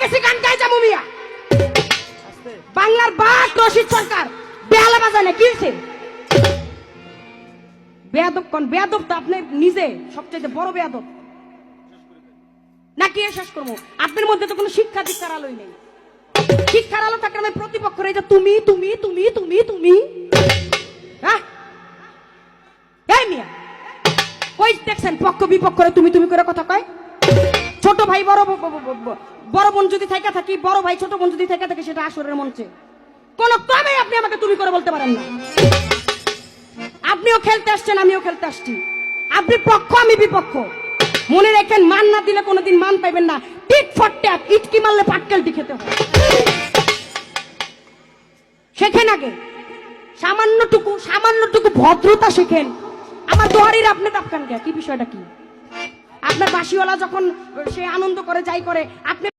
গেছি গান গাই যাবো মিয়া। বাংলার বাক রশিদ সরকার বেহালা বাজানে কিলছে বেয়াদব কোন বেয়াদব তো আপনি নিজে সবচেয়ে বড় বেয়াদব নাকি শেষ করবো আপনার মধ্যে তো কোনো শিক্ষা দীক্ষার আলোই নেই শিক্ষার আলো থাকলে আমি প্রতিপক্ষ রে যে তুমি তুমি তুমি তুমি তুমি হ্যাঁ এই মিয়া কই দেখছেন পক্ষ বিপক্ষরে তুমি তুমি করে কথা কয় ছোট ভাই বড় বোন যদি থাকা থাকি বড় ভাই ছোট বোন যদি থাকা থাকে সেটা আসরের মঞ্চে কোন ক্রমে আপনি আমাকে তুমি করে বলতে পারেন না আপনিও খেলতে আসছেন আমিও খেলতে আসছি আপনি পক্ষ আমি বিপক্ষ মনে রাখেন মান না দিলে কোনোদিন মান পাইবেন না টিট ফর ট্যাপ ইটকি মারলে পাটকেলটি খেতে হয় শেখেন আগে সামান্যটুকু ভদ্রতা শেখেন আমার দোহারির আপনি দাপকান কে কি বিষয়টা কি আপনার বাসিওয়ালা যখন সে আনন্দ করে যাই করে আপনি